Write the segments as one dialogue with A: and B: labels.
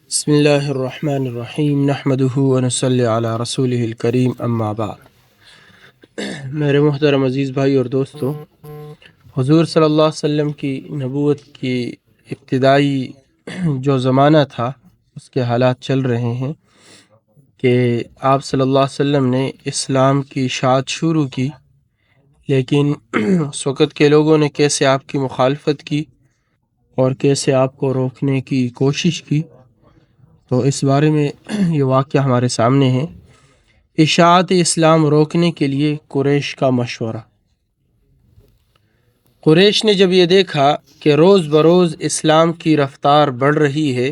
A: بسم اللہ الرحمن الرحیم نحمدہ ونصلی علی رسولہ الکریم اما بعد۔ میرے محترم عزیز بھائی اور دوستو، حضور صلی اللہ علیہ وسلم کی نبوت کی ابتدائی جو زمانہ تھا اس کے حالات چل رہے ہیں کہ آپ صلی اللہ علیہ وسلم نے اسلام کی اشاعت شروع کی، لیکن اس وقت کے لوگوں نے کیسے آپ کی مخالفت کی اور کیسے آپ کو روکنے کی کوشش کی، تو اس بارے میں یہ واقعہ ہمارے سامنے ہے۔ اشاعت اسلام روکنے کے لیے قریش کا مشورہ۔ قریش نے جب یہ دیکھا کہ روز بروز اسلام کی رفتار بڑھ رہی ہے،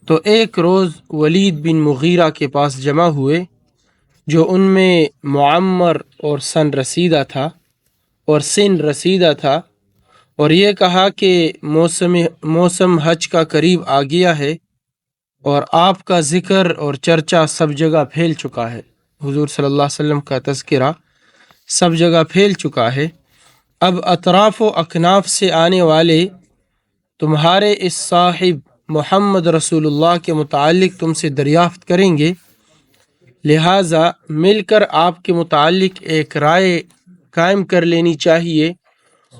A: تو ایک روز ولید بن مغیرہ کے پاس جمع ہوئے، جو ان میں معمر اور سن رسیدہ تھا، اور یہ کہا کہ موسم حج کا قریب آ گیا ہے اور آپ کا ذکر اور چرچا سب جگہ پھیل چکا ہے، حضور صلی اللہ علیہ وسلم کا تذکرہ سب جگہ پھیل چکا ہے۔ اب اطراف و اکناف سے آنے والے تمہارے اس صاحب محمد رسول اللہ کے متعلق تم سے دریافت کریں گے، لہٰذا مل کر آپ کے متعلق ایک رائے قائم کر لینی چاہیے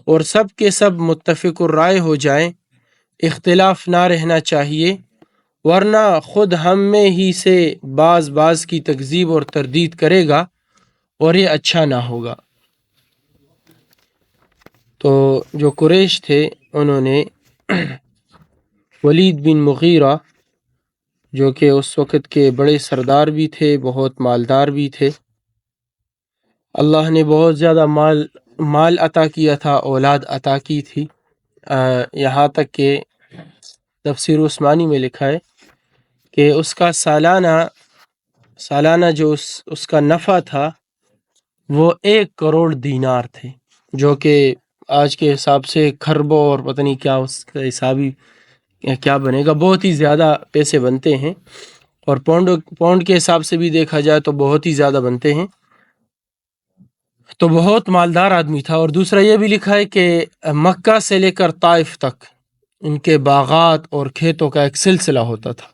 A: اور سب کے سب متفق الرائے ہو جائیں، اختلاف نہ رہنا چاہیے، ورنہ خود ہم میں ہی سے بعض کی تکذیب اور تردید کرے گا اور یہ اچھا نہ ہوگا۔ تو جو قریش تھے انہوں نے ولید بن مغیرہ، جو کہ اس وقت کے بڑے سردار بھی تھے، بہت مالدار بھی تھے، اللہ نے بہت زیادہ مال عطا کیا تھا، اولاد عطا کی تھی، یہاں تک کہ تفسیر عثمانی میں لکھا ہے کہ اس کا سالانہ جو اس کا نفع تھا وہ 1 کروڑ دینار تھے، جو کہ آج کے حساب سے خربوں اور پتہ نہیں کیا اس کا حسابی کیا بنے گا، بہت ہی زیادہ پیسے بنتے ہیں، اور پاؤنڈ کے حساب سے بھی دیکھا جائے تو بہت ہی زیادہ بنتے ہیں، تو بہت مالدار آدمی تھا۔ اور دوسرا یہ بھی لکھا ہے کہ مکہ سے لے کر طائف تک ان کے باغات اور کھیتوں کا ایک سلسلہ ہوتا تھا،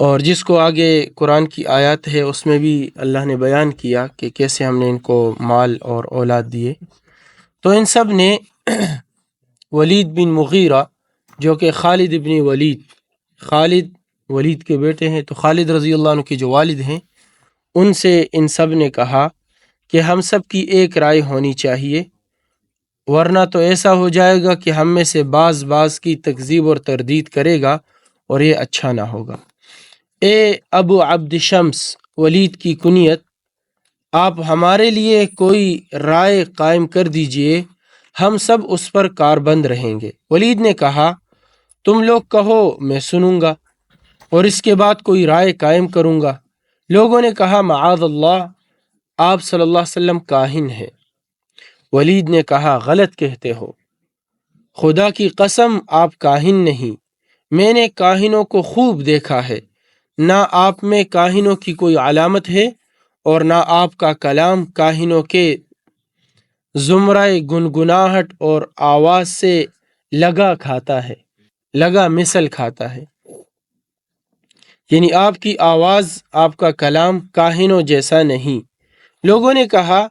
A: اور جس کو آگے قرآن کی آیات ہے اس میں بھی اللہ نے بیان کیا کہ کیسے ہم نے ان کو مال اور اولاد دیے۔ تو ان سب نے ولید بن مغیرہ، جو کہ خالد ولید کے بیٹے ہیں، تو خالد رضی اللہ عنہ کے جو والد ہیں، ان سے ان سب نے کہا کہ ہم سب کی ایک رائے ہونی چاہیے، ورنہ تو ایسا ہو جائے گا کہ ہم میں سے بعض کی تکذیب اور تردید کرے گا اور یہ اچھا نہ ہوگا۔ اے ابو عبد شمس، ولید کی کنیت، آپ ہمارے لیے کوئی رائے قائم کر دیجئے، ہم سب اس پر کاربند رہیں گے۔ ولید نے کہا تم لوگ کہو، میں سنوں گا اور اس کے بعد کوئی رائے قائم کروں گا۔ لوگوں نے کہا معاذ اللہ، آپ صلی اللہ علیہ وسلم کاہن ہیں۔ ولید نے کہا غلط کہتے ہو، خدا کی قسم آپ کاہن نہیں، میں نے کاہنوں کو خوب دیکھا ہے، نہ آپ میں کاہنوں کی کوئی علامت ہے اور نہ آپ کا کلام کاہنوں کے زمرہ گنگناہٹ اور آواز سے لگا مثل کھاتا ہے، یعنی آپ کی آواز، آپ کا کلام کاہنوں جیسا نہیں۔ لوگوں نے کہا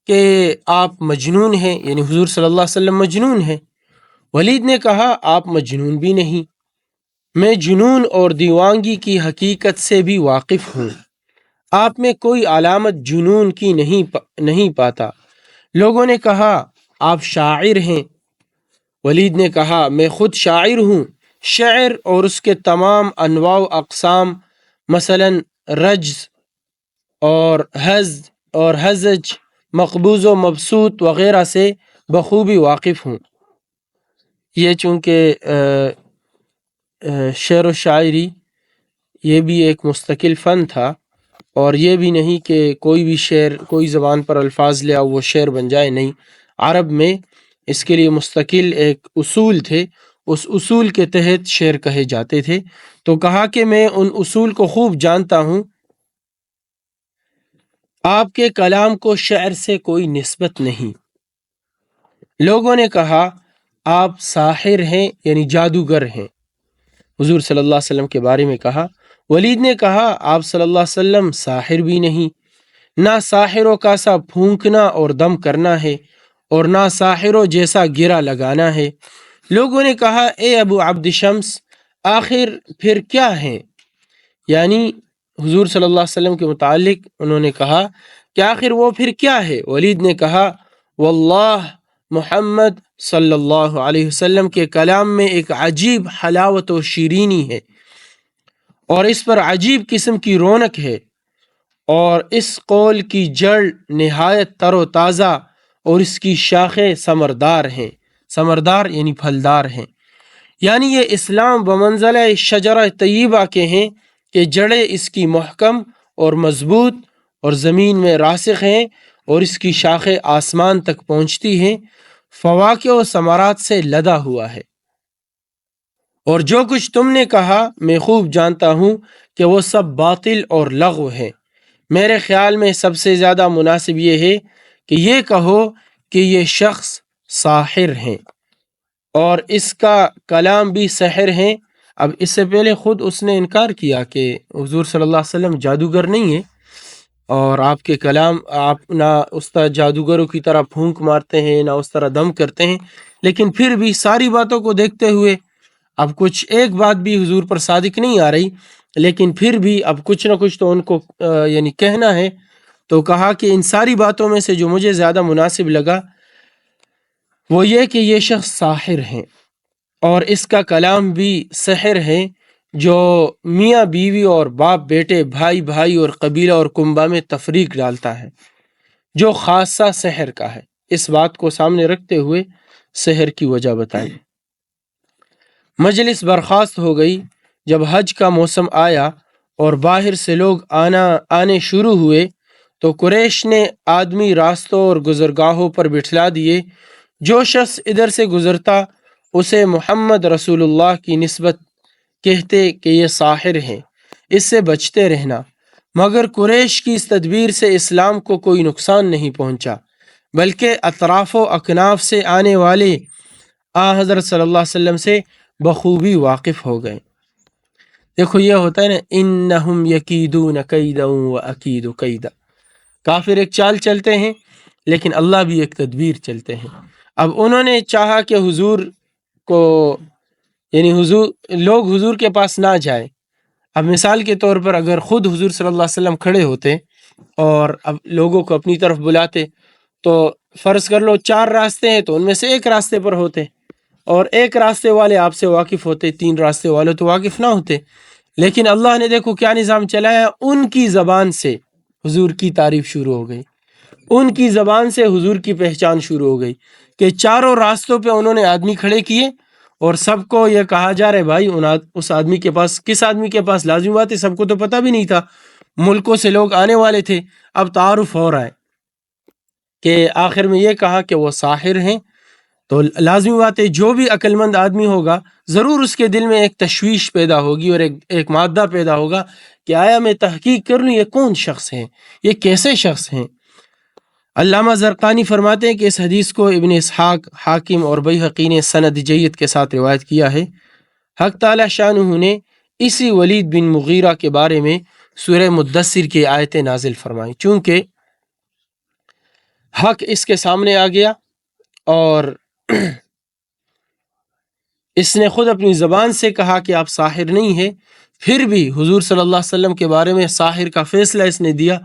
A: کہ آپ مجنون ہیں، یعنی حضور صلی اللہ علیہ وسلم مجنون ہیں۔ ولید نے کہا آپ مجنون بھی نہیں، میں جنون اور دیوانگی کی حقیقت سے بھی واقف ہوں، آپ میں کوئی علامت جنون کی نہیں پاتا۔ لوگوں نے کہا آپ شاعر ہیں۔ ولید نے کہا میں خود شاعر ہوں، شعر اور اس کے تمام انواع و اقسام، مثلا رجز اور ہزج، مقبوض و مبسوط وغیرہ سے بخوبی واقف ہوں۔ یہ چونکہ شعر و شاعری یہ بھی ایک مستقل فن تھا، اور یہ بھی نہیں کہ کوئی بھی شعر کوئی زبان پر الفاظ لے آؤ وہ شعر بن جائے، نہیں، عرب میں اس کے لیے مستقل ایک اصول تھے، اس اصول کے تحت شعر کہے جاتے تھے۔ تو کہا کہ میں ان اصول کو خوب جانتا ہوں، آپ کے کلام کو شعر سے کوئی نسبت نہیں۔ لوگوں نے کہا آپ ساحر ہیں، یعنی جادوگر ہیں۔ حضور صلی اللہ علیہ وسلم کے بارے میں کہا۔ ولید نے کہا آپ صلی اللہ علیہ وسلم ساحر بھی نہیں، نہ ساحروں کا سا پھونکنا اور دم کرنا ہے، اور نہ ساحروں جیسا گرا لگانا ہے۔ لوگوں نے کہا اے ابو عبد شمس آخر پھر کیا ہیں؟ یعنی حضور صلی اللہ علیہ وسلم کے متعلق انہوں نے کہا کہ آخر وہ پھر کیا ہے؟ ولید نے کہا واللہ محمد صلی اللہ علیہ وسلم کے کلام میں ایک عجیب حلاوت و شیرینی ہے، اور اس پر عجیب قسم کی رونق ہے، اور اس قول کی جڑ نہایت تر و تازہ، اور اس کی شاخیں ثمردار ہیں۔ ثمردار یعنی پھلدار ہیں، یعنی یہ اسلام بمنزلہ شجرہ طیبہ کے ہیں کہ جڑیں اس کی محکم اور مضبوط اور زمین میں راسخ ہیں، اور اس کی شاخیں آسمان تک پہنچتی ہیں، فواکہ و ثمرات سے لدا ہوا ہے۔ اور جو کچھ تم نے کہا میں خوب جانتا ہوں کہ وہ سب باطل اور لغو ہے۔ میرے خیال میں سب سے زیادہ مناسب یہ ہے کہ یہ کہو کہ یہ شخص ساحر ہیں، اور اس کا کلام بھی سحر ہیں۔ اب اس سے پہلے خود اس نے انکار کیا کہ حضور صلی اللہ علیہ وسلم جادوگر نہیں ہیں، اور آپ کے کلام آپ نہ اس طرح جادوگروں کی طرح پھونک مارتے ہیں، نہ اس طرح دم کرتے ہیں، لیکن پھر بھی ساری باتوں کو دیکھتے ہوئے اب کچھ ایک بات بھی حضور پر صادق نہیں آ رہی، لیکن پھر بھی اب کچھ نہ کچھ تو ان کو یعنی کہنا ہے۔ تو کہا کہ ان ساری باتوں میں سے جو مجھے زیادہ مناسب لگا وہ یہ کہ یہ شخص ساحر ہیں، اور اس کا کلام بھی سحر ہے، جو میاں بیوی اور باپ بیٹے، بھائی بھائی اور قبیلہ اور کنبہ میں تفریق ڈالتا ہے، جو خاصہ سحر کا ہے۔ اس بات کو سامنے رکھتے ہوئے سحر کی وجہ بتائی۔ مجلس برخاست ہو گئی۔ جب حج کا موسم آیا اور باہر سے لوگ آنے شروع ہوئے تو قریش نے آدمی راستوں اور گزرگاہوں پر بٹھلا دیے۔ جو شخص ادھر سے گزرتا اسے محمد رسول اللہ کی نسبت کہتے کہ یہ ساحر ہیں، اس سے بچتے رہنا۔ مگر قریش کی اس تدبیر سے اسلام کو کوئی نقصان نہیں پہنچا، بلکہ اطراف و اکناف سے آنے والے حضرت صلی اللہ علیہ وسلم سے بخوبی واقف ہو گئے۔ دیکھو یہ ہوتا ہے نا، انہم یکیدون کیدا واکید کیدا، کافر ایک چال چلتے ہیں لیکن اللہ بھی ایک تدبیر چلتے ہیں۔ اب انہوں نے چاہا کہ حضور کو یعنی لوگ حضور کے پاس نہ جائیں۔ اب مثال کے طور پر اگر خود حضور صلی اللہ علیہ وسلم کھڑے ہوتے اور اب لوگوں کو اپنی طرف بلاتے تو فرض کر لو 4 راستے ہیں تو ان میں سے ایک راستے پر ہوتے، اور ایک راستے والے آپ سے واقف ہوتے، 3 راستے والے تو واقف نہ ہوتے۔ لیکن اللہ نے دیکھو کیا نظام چلایا، ان کی زبان سے حضور کی تعریف شروع ہو گئی، ان کی زبان سے حضور کی پہچان شروع ہو گئی، کہ چاروں راستوں پہ انہوں نے آدمی کھڑے کیے اور سب کو یہ کہا جا رہا ہے بھائی اس آدمی کے پاس، کس آدمی کے پاس، لازمی بات ہے سب کو تو پتہ بھی نہیں تھا، ملکوں سے لوگ آنے والے تھے۔ اب تعارف ہو رہا ہے کہ آخر میں یہ کہا کہ وہ ساحر ہیں، تو لازمی بات ہے جو بھی عقل مند آدمی ہوگا ضرور اس کے دل میں ایک تشویش پیدا ہوگی اور ایک مادہ پیدا ہوگا کہ آیا میں تحقیق کر لوں یہ کون شخص ہیں، یہ کیسے شخص ہیں۔ علامہ زرقانی فرماتے ہیں کہ اس حدیث کو ابن اسحاق، حاکم اور بیہقی نے سند جید کے ساتھ روایت کیا ہے۔ حق تعالی شانہ نے اسی ولید بن مغیرہ کے بارے میں سورہ مدثر کی آیتیں نازل فرمائی، چونکہ حق اس کے سامنے آ گیا اور اس نے خود اپنی زبان سے کہا کہ آپ ساحر نہیں ہیں، پھر بھی حضور صلی اللہ علیہ وسلم کے بارے میں ساحر کا فیصلہ اس نے دیا،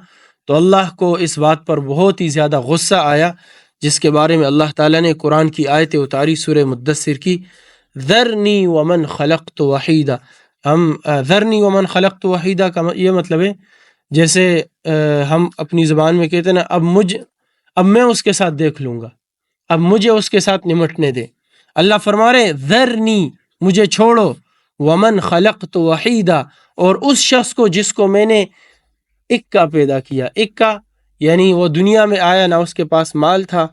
A: تو اللہ کو اس بات پر بہت ہی زیادہ غصہ آیا، جس کے بارے میں اللہ تعالیٰ نے قرآن کی آیت اتاری سورہ مدثر کی، ذرنی ومن خلقت وحیدہ۔ ذرنی ومن خلقت وحیدہ کا یہ مطلب ہے جیسے ہم اپنی زبان میں کہتے ہیں نا، اب میں اس کے ساتھ دیکھ لوں گا، اب مجھے اس کے ساتھ نمٹنے دے۔ اللہ فرما رہے ذرنی، مجھے چھوڑو، ومن خلقت وحیدہ، اور اس شخص کو جس کو میں نے اکا پیدا کیا۔ اکا یعنی وہ دنیا میں آیا، نہ اس کے پاس مال تھا،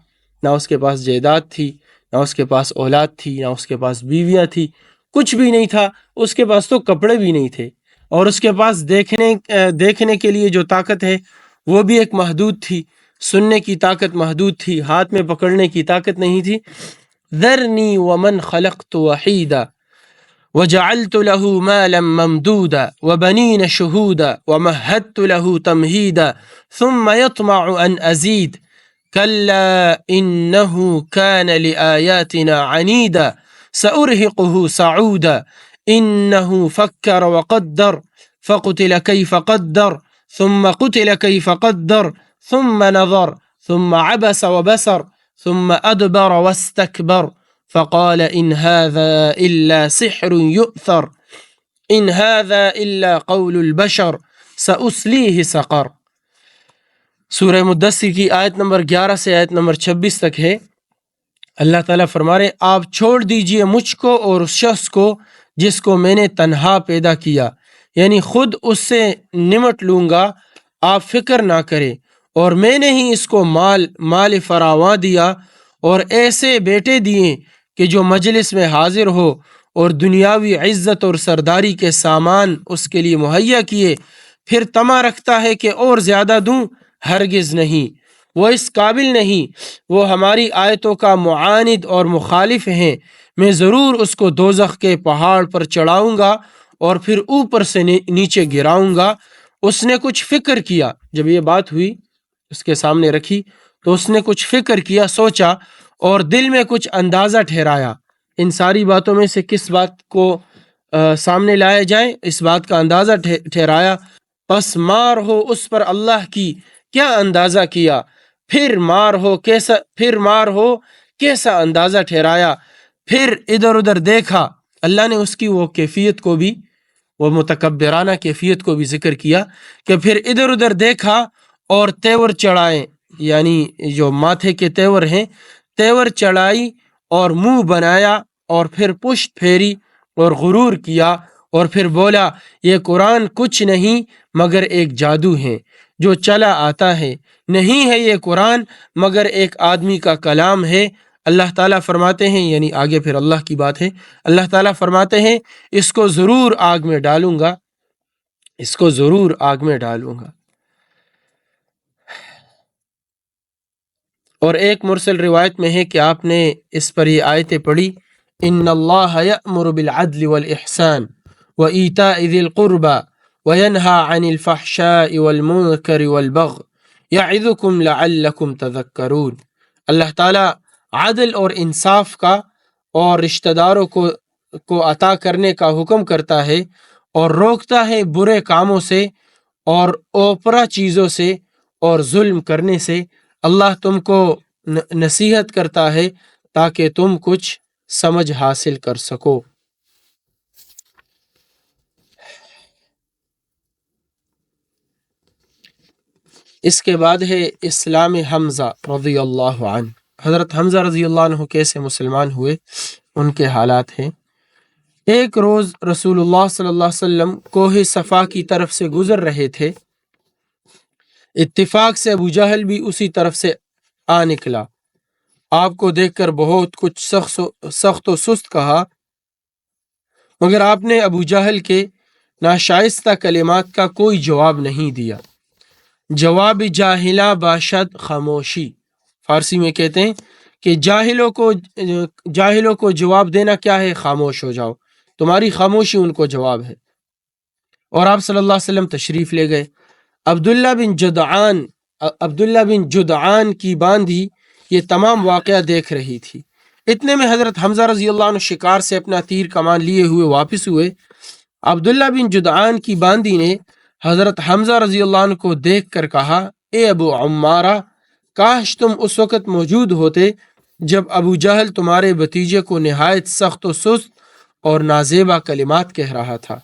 A: نہ اس کے پاس جائیداد تھی، نہ اس کے پاس اولاد تھی، نہ اس کے پاس بیویاں تھی، کچھ بھی نہیں تھا، اس کے پاس تو کپڑے بھی نہیں تھے، اور اس کے پاس دیکھنے کے لیے جو طاقت ہے وہ بھی ایک محدود تھی، سننے کی طاقت محدود تھی، ہاتھ میں پکڑنے کی طاقت نہیں تھی۔ ذرنی ومن خلقت وحیدہ وجعلت له مالا ممدودا وبنين شهودا ومهدت له تمهيدا ثم يطمع أن أزيد كلا إنه كان لآياتنا عنيدا سأرهقه صعودا إنه فكر وقدر فقتل كيف قدر ثم قتل كيف قدر ثم نظر ثم عبس وبسر ثم أدبر واستكبر فقال إن هذا إلا سحر يؤثر إن هذا إلا قول البشر سأسليه سقر۔ سورہ مدثر کی آیت نمبر 11 سے آیت نمبر 26 تک ہے۔ اللہ تعالیٰ فرما رہے آپ چھوڑ دیجئے مجھ کو اور اس شخص کو جس کو میں نے تنہا پیدا کیا، یعنی خود اس سے نمٹ لوں گا، آپ فکر نہ کریں، اور میں نے ہی اس کو مال فراواں دیا اور ایسے بیٹے دیے کہ جو مجلس میں حاضر ہو، اور دنیاوی عزت اور سرداری کے سامان اس کے لیے مہیا کیے، پھر طمع رکھتا ہے کہ اور زیادہ دوں، ہرگز نہیں، وہ اس قابل نہیں، وہ ہماری آیتوں کا معاند اور مخالف ہیں، میں ضرور اس کو دوزخ کے پہاڑ پر چڑھاؤں گا اور پھر اوپر سے نیچے گراؤں گا۔ اس نے کچھ فکر کیا، جب یہ بات ہوئی اس کے سامنے رکھی تو اس نے کچھ فکر کیا، سوچا اور دل میں کچھ اندازہ ٹھہرایا۔ ان ساری باتوں میں سے کس بات کو سامنے لایا جائے، اس بات کا اندازہ ٹھہرایا، پس مار ہو اس پر اللہ کی، کیا اندازہ کیا، پھر مار ہو کیسا اندازہ ٹھہرایا، پھر ادھر ادھر دیکھا۔ اللہ نے اس کی وہ کیفیت کو بھی، وہ متکبرانہ کیفیت کو بھی ذکر کیا کہ پھر ادھر ادھر دیکھا اور تیور چڑھائے، یعنی جو ماتھے کے تیور ہیں، تیور چڑھائی اور منہ بنایا اور پھر پشت پھیری اور غرور کیا، اور پھر بولا یہ قرآن کچھ نہیں مگر ایک جادو ہے جو چلا آتا ہے، نہیں ہے یہ قرآن مگر ایک آدمی کا کلام ہے۔ اللہ تعالیٰ فرماتے ہیں، یعنی آگے پھر اللہ کی بات ہے، اللہ تعالیٰ فرماتے ہیں اس کو ضرور آگ میں ڈالوں گا، اس کو ضرور آگ میں ڈالوں گا۔ اور ایک مرسل روایت میں ہے کہ آپ نے اس پر یہ آیتیں پڑھی، ان اللہ یأمر بالعدل والاحسان وایتاء ذی القربى وینہی عن الفحشاء والمنکر والبغی یعظکم لعلکم تذکرون۔ اللہ تعالیٰ عدل اور انصاف کا اور رشتہ داروں کو عطا کرنے کا حکم کرتا ہے، اور روکتا ہے برے کاموں سے اور اوپرا چیزوں سے اور ظلم کرنے سے۔ اللہ تم کو نصیحت کرتا ہے تاکہ تم کچھ سمجھ حاصل کر سکو۔ اس کے بعد ہے اسلام حمزہ رضی اللہ عنہ۔ حضرت حمزہ رضی اللہ عنہ کیسے مسلمان ہوئے، ان کے حالات ہیں۔ ایک روز رسول اللہ صلی اللہ علیہ وسلم کوہ صفا کی طرف سے گزر رہے تھے، اتفاق سے ابو جہل بھی اسی طرف سے آ نکلا۔ آپ کو دیکھ کر بہت کچھ سخت و سست کہا، مگر آپ نے ابو جہل کے ناشائستہ کلمات کا کوئی جواب نہیں دیا۔ جواب جاہلہ باشد خاموشی، فارسی میں کہتے ہیں کہ جاہلوں کو جواب دینا کیا ہے، خاموش ہو جاؤ، تمہاری خاموشی ان کو جواب ہے۔ اور آپ صلی اللہ علیہ وسلم تشریف لے گئے۔ عبداللہ بن جدعان کی باندھی یہ تمام واقعہ دیکھ رہی تھی۔ اتنے میں حضرت حمزہ رضی اللہ عنہ شکار سے اپنا تیر کمان لیے ہوئے واپس ہوئے۔ عبداللہ بن جدعان کی باندھی نے حضرت حمزہ رضی اللہ عنہ کو دیکھ کر کہا، اے ابو عمارہ، کاش تم اس وقت موجود ہوتے جب ابو جہل تمہارے بھتیجے کو نہایت سخت و سست اور نازیبا کلمات کہہ رہا تھا۔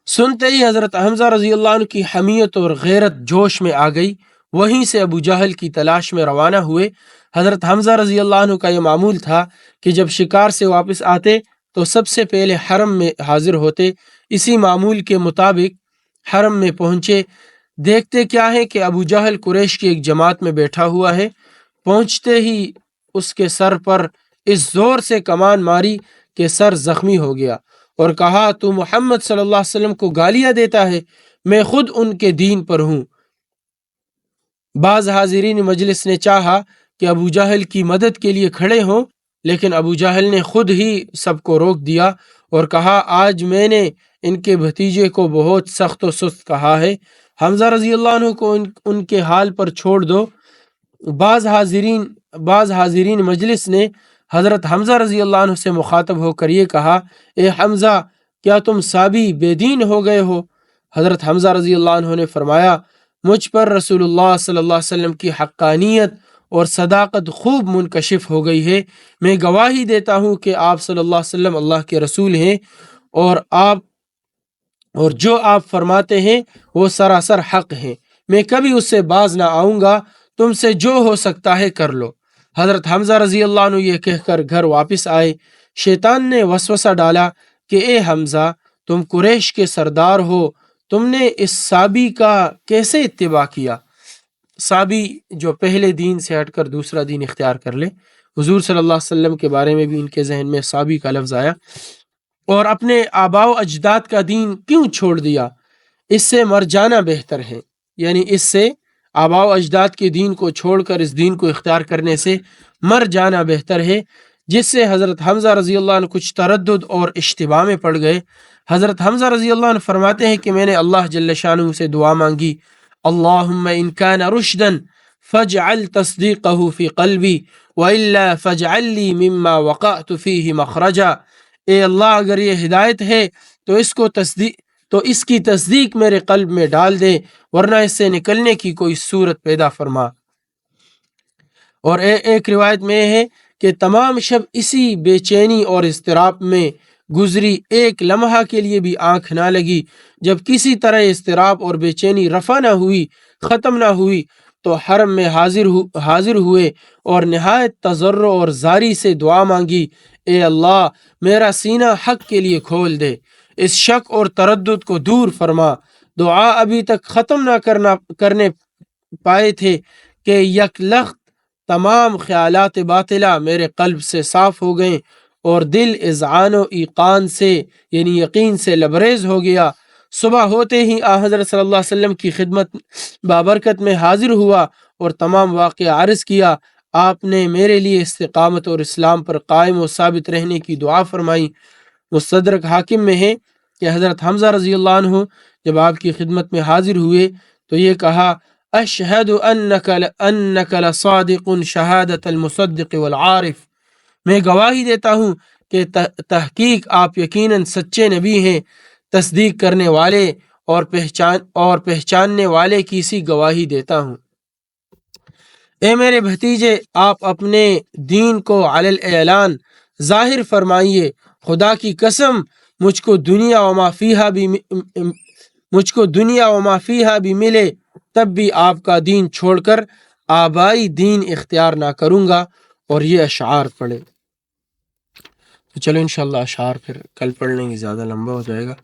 A: سنتے ہی حضرت حمزہ رضی اللہ عنہ کی حمیت اور غیرت جوش میں آ گئی، وہیں سے ابو جہل کی تلاش میں روانہ ہوئے۔ حضرت حمزہ رضی اللہ عنہ کا یہ معمول تھا کہ جب شکار سے واپس آتے تو سب سے پہلے حرم میں حاضر ہوتے۔ اسی معمول کے مطابق حرم میں پہنچے، دیکھتے کیا ہے کہ ابو جہل قریش کی ایک جماعت میں بیٹھا ہوا ہے۔ پہنچتے ہی اس کے سر پر اس زور سے کمان ماری کہ سر زخمی ہو گیا، اور کہا تو محمد صلی اللہ علیہ وسلم کو گالیاں دیتا ہے، میں خود ان کے دین پر ہوں۔ بعض حاضرین مجلس نے چاہا کہ ابو جہل کی مدد کے لیے کھڑے ہوں، لیکن ابو جہل نے خود ہی سب کو روک دیا اور کہا آج میں نے ان کے بھتیجے کو بہت سخت و سست کہا ہے، حمزہ رضی اللہ عنہ کو ان کے حال پر چھوڑ دو۔ بعض حاضرین مجلس نے حضرت حمزہ رضی اللہ عنہ سے مخاطب ہو کر یہ کہا، اے حمزہ کیا تم سابی بے دین ہو گئے ہو؟ حضرت حمزہ رضی اللہ عنہ نے فرمایا، مجھ پر رسول اللہ صلی اللہ علیہ وسلم کی حقانیت اور صداقت خوب منکشف ہو گئی ہے، میں گواہی دیتا ہوں کہ آپ صلی اللہ علیہ وسلم اللہ کے رسول ہیں، اور جو آپ فرماتے ہیں وہ سراسر حق ہیں، میں کبھی اس سے باز نہ آؤں گا، تم سے جو ہو سکتا ہے کر لو۔ حضرت حمزہ رضی اللہ عنہ یہ کہہ کر گھر واپس آئے۔ شیطان نے وسوسہ ڈالا کہ اے حمزہ تم قریش کے سردار ہو، تم نے اس صابی کا کیسے اتباع کیا؟ صابی جو پہلے دین سے ہٹ کر دوسرا دین اختیار کر لے، حضور صلی اللہ علیہ وسلم کے بارے میں بھی ان کے ذہن میں صابی کا لفظ آیا، اور اپنے آباء و اجداد کا دین کیوں چھوڑ دیا؟ اس سے مر جانا بہتر ہے، یعنی اس سے آباء و اجداد کے دین کو چھوڑ کر اس دین کو اختیار کرنے سے مر جانا بہتر ہے، جس سے حضرت حمزہ رضی اللہ عنہ کچھ تردد اور اشتباہ میں پڑ گئے۔ حضرت حمزہ رضی اللہ عنہ فرماتے ہیں کہ میں نے اللہ جل شانہ سے دعا مانگی، اللہم ان کان رشدا فاجعل تصدیقہ فی قلبی والا فاجعل لی مما وقعت فیہ مخرجا، اے اللہ اگر یہ ہدایت ہے تو اس کی تصدیق میرے قلب میں ڈال دے، ورنہ اس سے نکلنے کی کوئی صورت پیدا فرما۔ اور ایک روایت میں ہے کہ تمام شب اسی بے چینی اور اضطراب میں گزری، ایک لمحہ کے لیے بھی آنکھ نہ لگی۔ جب کسی طرح اضطراب اور بے چینی رفع نہ ہوئی، ختم نہ ہوئی، تو حرم میں حاضر ہوئے اور نہایت تضرع اور زاری سے دعا مانگی، اے اللہ میرا سینہ حق کے لیے کھول دے، اس شک اور تردد کو دور فرما۔ دعا ابھی تک ختم نہ کرنے پائے تھے کہ یک لخت تمام خیالات باطلہ میرے قلب سے صاف ہو گئیں اور دل اذعان و ایقان سے یعنی یقین سے لبریز ہو گیا۔ صبح ہوتے ہی حضرت صلی اللہ علیہ وسلم کی خدمت بابرکت میں حاضر ہوا اور تمام واقعہ عرض کیا۔ آپ نے میرے لیے استقامت اور اسلام پر قائم و ثابت رہنے کی دعا فرمائی۔ مستدرک حاکم میں ہے کہ حضرت حمزہ رضی اللہ عنہ جب آپ کی خدمت میں حاضر ہوئے تو یہ کہا، اشہد انک لصادق شہادت المصدق والعارف، میں گواہی دیتا ہوں کہ تحقیق آپ یقیناً سچے نبی ہیں، تصدیق کرنے والے اور پہچاننے والے کی سی گواہی دیتا ہوں۔ اے میرے بھتیجے، آپ اپنے دین کو علی الاعلان ظاہر فرمائیے، خدا کی قسم مجھ کو دنیا و ما فیہا بھی ملے تب بھی آپ کا دین چھوڑ کر آبائی دین اختیار نہ کروں گا۔ اور یہ اشعار پڑھے۔ تو چلو انشاءاللہ اشعار پھر کل پڑھ لیں گے، زیادہ لمبا ہو جائے گا۔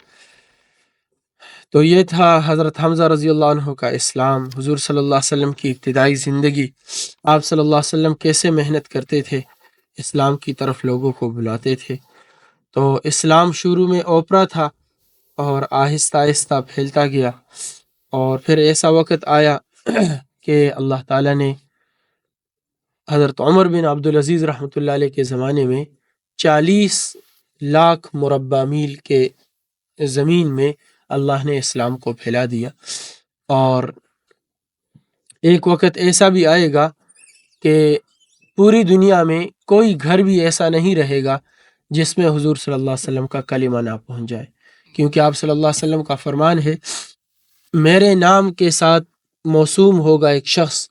A: تو یہ تھا حضرت حمزہ رضی اللہ عنہ کا اسلام، حضور صلی اللہ علیہ وسلم کی ابتدائی زندگی، آپ صلی اللہ علیہ وسلم کیسے محنت کرتے تھے، اسلام کی طرف لوگوں کو بلاتے تھے۔ تو اسلام شروع میں اوپرا تھا اور آہستہ آہستہ پھیلتا گیا، اور پھر ایسا وقت آیا کہ اللہ تعالیٰ نے حضرت عمر بن عبدالعزیز رحمۃ اللہ علیہ کے زمانے میں 40 لاکھ مربع میل کے زمین میں اللہ نے اسلام کو پھیلا دیا۔ اور ایک وقت ایسا بھی آئے گا کہ پوری دنیا میں کوئی گھر بھی ایسا نہیں رہے گا جس میں حضور صلی اللہ علیہ وسلم کا کلمہ نہ پہنچ جائے، کیونکہ آپ صلی اللہ علیہ وسلم کا فرمان ہے، میرے نام کے ساتھ موسوم ہوگا ایک شخص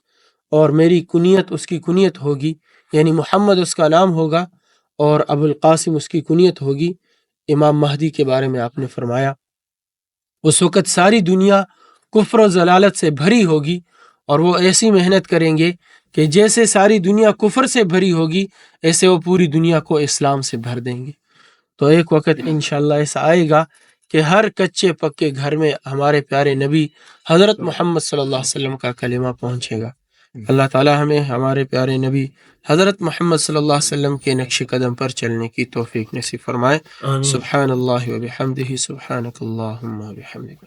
A: اور میری کنیت اس کی کنیت ہوگی، یعنی محمد اس کا نام ہوگا اور ابو القاسم اس کی کنیت ہوگی۔ امام مہدی کے بارے میں آپ نے فرمایا اس وقت ساری دنیا کفر و ضلالت سے بھری ہوگی، اور وہ ایسی محنت کریں گے کہ جیسے ساری دنیا کفر سے بھری ہوگی ایسے وہ پوری دنیا کو اسلام سے بھر دیں گے۔ تو ایک وقت انشاءاللہ ایسا آئے گا کہ ہر کچے پکے گھر میں ہمارے پیارے نبی حضرت محمد صلی اللہ علیہ وسلم کا کلمہ پہنچے گا۔ اللہ تعالی ہمیں ہمارے پیارے نبی حضرت محمد صلی اللہ علیہ وسلم کے نقش قدم پر چلنے کی توفیق نصیب فرمائے۔ سبحان اللہ و بحمدہ، سبحانک اللہم و بحمدک۔